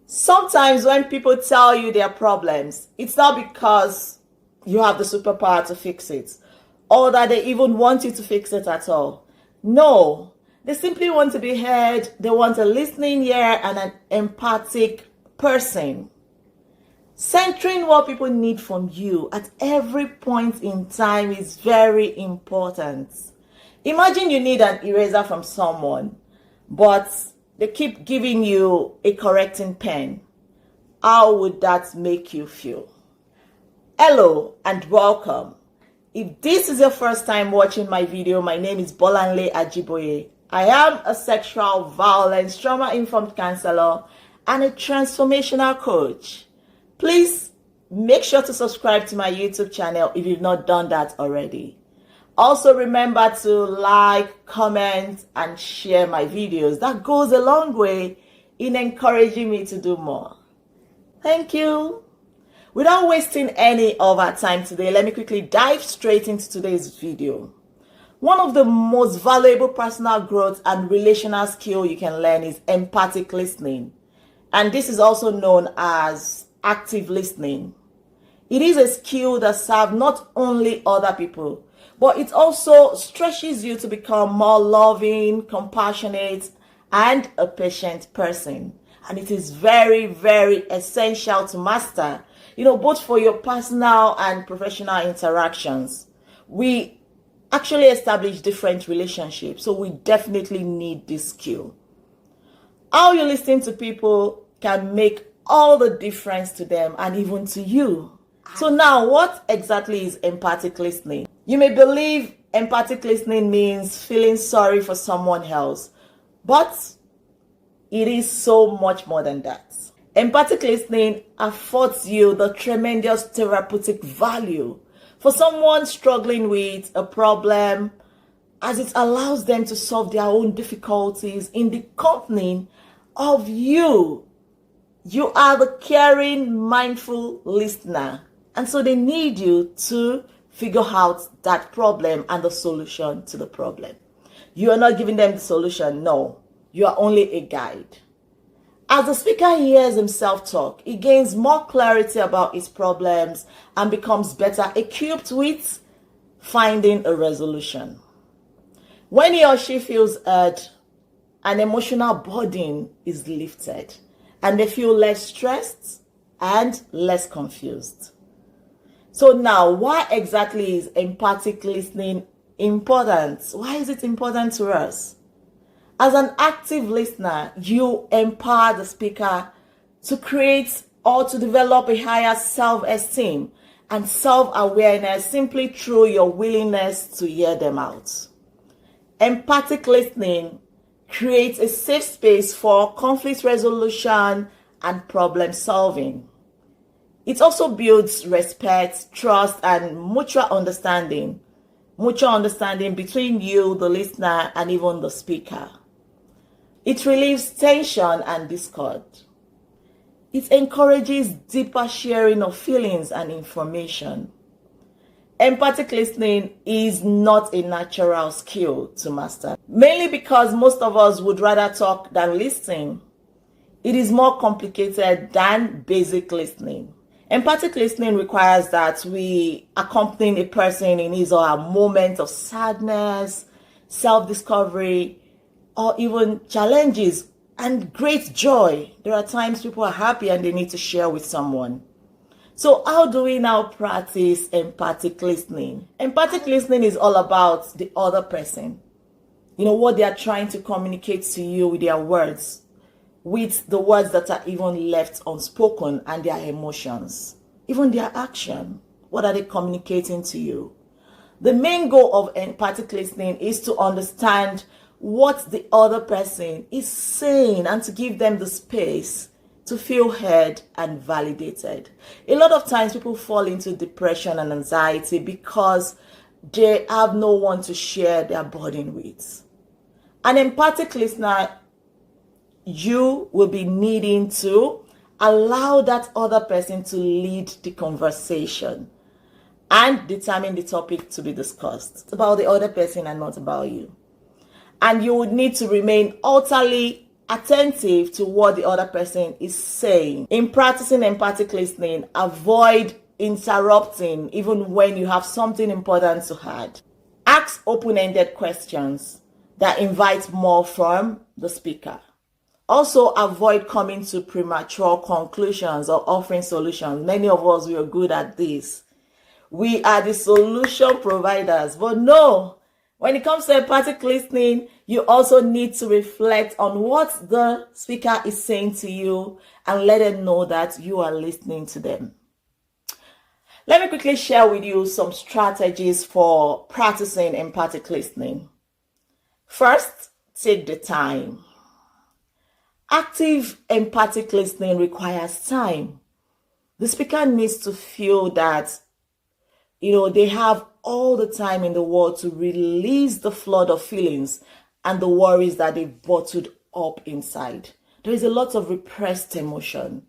Sometimes when people tell you their problems, it's not because you have the superpower to fix it or that they even want you to fix it at all. No, they simply want to be heard. They want a listening ear and an empathic person. Centering what people need from you at every point in time is very important. Imagine you need an eraser from someone, but they keep giving you a correcting pen. How would that make you feel? Hello and welcome. If this is your first time watching my video, my name is Bolanle Ajiboye. I am a sexual violence trauma-informed counselor and a transformational coach. Please make sure to subscribe to my YouTube channel if you've not done that already. Also remember to like, comment, and share my videos. That goes a long way in encouraging me to do more. Thank you. Without wasting any of our time today, let me quickly dive straight into today's video. One of the most valuable personal growth and relational skill you can learn is empathic listening. And this is also known as active listening. It is a skill that serves not only other people, but it also stretches you to become more loving, compassionate, and a patient person. And it is very, very essential to master, both for your personal and professional interactions. We actually establish different relationships, so we definitely need this skill. How you listen to people can make all the difference to them and even to you. So now, what exactly is empathic listening? You may believe empathic listening means feeling sorry for someone else, but it is so much more than that. Empathic listening affords you the tremendous therapeutic value for someone struggling with a problem, as it allows them to solve their own difficulties in the company of you. You are the caring, mindful listener. And so they need you to figure out that problem and the solution to the problem. You are not giving them the solution. No, you are only a guide. As the speaker hears himself talk, he gains more clarity about his problems and becomes better equipped with finding a resolution. When he or she feels heard, an emotional burden is lifted and they feel less stressed and less confused. So now, why exactly is empathic listening important? Why is it important to us? As an active listener, you empower the speaker to create or to develop a higher self-esteem and self-awareness simply through your willingness to hear them out. Empathic listening creates a safe space for conflict resolution and problem solving. It also builds respect, trust, and mutual understanding between you, the listener, and even the speaker. It relieves tension and discord. It encourages deeper sharing of feelings and information. Empathic listening is not a natural skill to master, mainly because most of us would rather talk than listen. It is more complicated than basic listening. Empathic listening requires that we accompany a person in his or her moment of sadness, self-discovery, or even challenges and great joy. There are times people are happy and they need to share with someone. So how do we now practice empathic listening? Empathic listening is all about the other person. What they are trying to communicate to you with their words, with the words that are even left unspoken, and their emotions, even their action. What are they communicating to you? The main goal of empathic listening is to understand what the other person is saying and to give them the space to feel heard and validated. A lot of times people fall into depression and anxiety because they have no one to share their burden with. An empathic listener, you will be needing to allow that other person to lead the conversation and determine the topic to be discussed. It's about the other person and not about you. And you would need to remain utterly attentive to what the other person is saying. In practicing empathic listening, avoid interrupting even when you have something important to add. Ask open-ended questions that invite more from the speaker. Also, avoid coming to premature conclusions or offering solutions. Many of us, we are good at this. We are the solution providers, but no, when it comes to empathic listening, you also need to reflect on what the speaker is saying to you and let them know that you are listening to them. Let me quickly share with you some strategies for practicing empathic listening. First, take the time. Active empathic listening requires time. The speaker needs to feel that, they have all the time in the world to release the flood of feelings and the worries that they've bottled up inside. There is a lot of repressed emotion.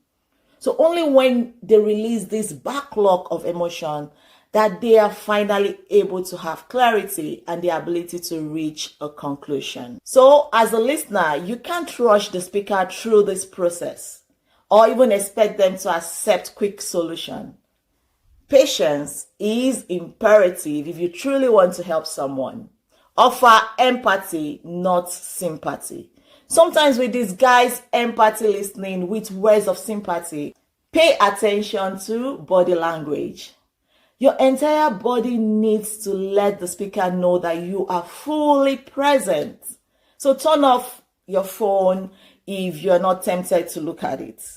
So only when they release this backlog of emotion that they are finally able to have clarity and the ability to reach a conclusion. So as a listener, you can't rush the speaker through this process or even expect them to accept quick solution. Patience is imperative if you truly want to help someone. Offer empathy, not sympathy. Sometimes we disguise empathy listening with words of sympathy. Pay attention to body language. Your entire body needs to let the speaker know that you are fully present. So turn off your phone if you're not tempted to look at it.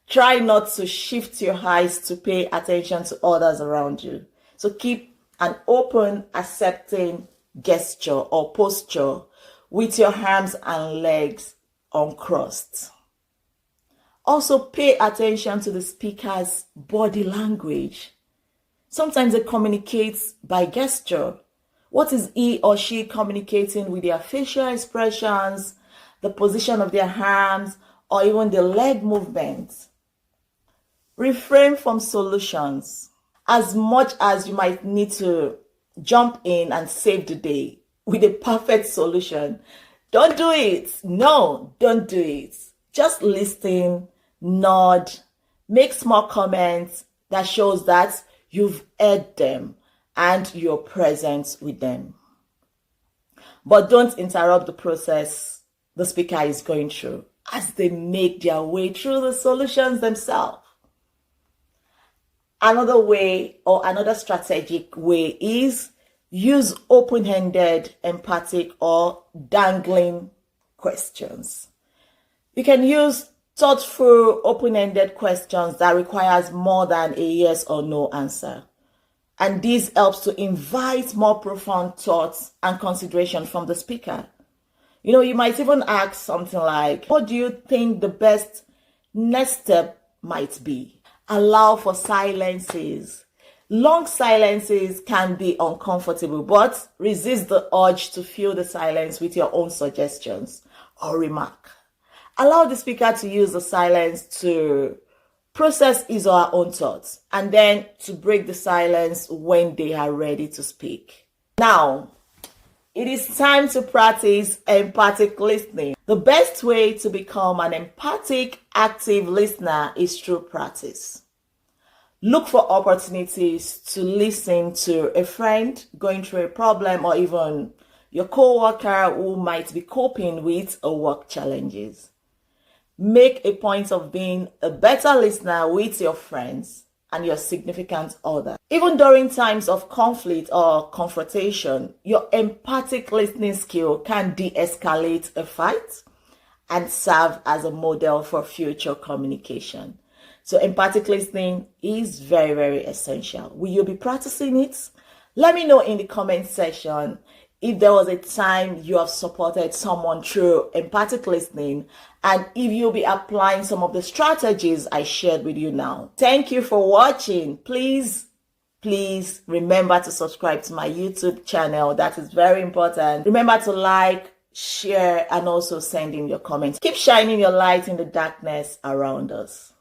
Try not to shift your eyes to pay attention to others around you. So keep an open, accepting gesture or posture with your arms and legs uncrossed. Also pay attention to the speaker's body language. Sometimes they communicate by gesture. What is he or she communicating with their facial expressions, the position of their hands, or even the leg movements? Refrain from solutions. As much as you might need to jump in and save the day with a perfect solution, don't do it. No, don't do it. Just listen, nod, make small comments that shows that you've heard them and you're present with them. But don't interrupt the process the speaker is going through as they make their way through the solutions themselves. Another way or another strategic way is use open-ended, empathic, or dangling questions. You can use thoughtful, open-ended questions that requires more than a yes or no answer. And this helps to invite more profound thoughts and consideration from the speaker. You might even ask something like, what do you think the best next step might be? Allow for silences. Long silences can be uncomfortable, but resist the urge to fill the silence with your own suggestions or remark. Allow the speaker to use the silence to process his or her own thoughts and then to break the silence when they are ready to speak. Now, it is time to practice empathic listening. The best way to become an empathic, active listener is through practice. Look for opportunities to listen to a friend going through a problem or even your co-worker who might be coping with a work challenges. Make a point of being a better listener with your friends and your significant other. Even during times of conflict or confrontation, your empathic listening skill can de-escalate a fight and serve as a model for future communication. So empathic listening is very, very essential. Will you be practicing it? Let me know in the comment section if there was a time you have supported someone through empathic listening and if you'll be applying some of the strategies I shared with you now. Thank you for watching. Please remember to subscribe to my YouTube channel. That is very important. Remember to like, share, and also send in your comments. Keep shining your light in the darkness around us.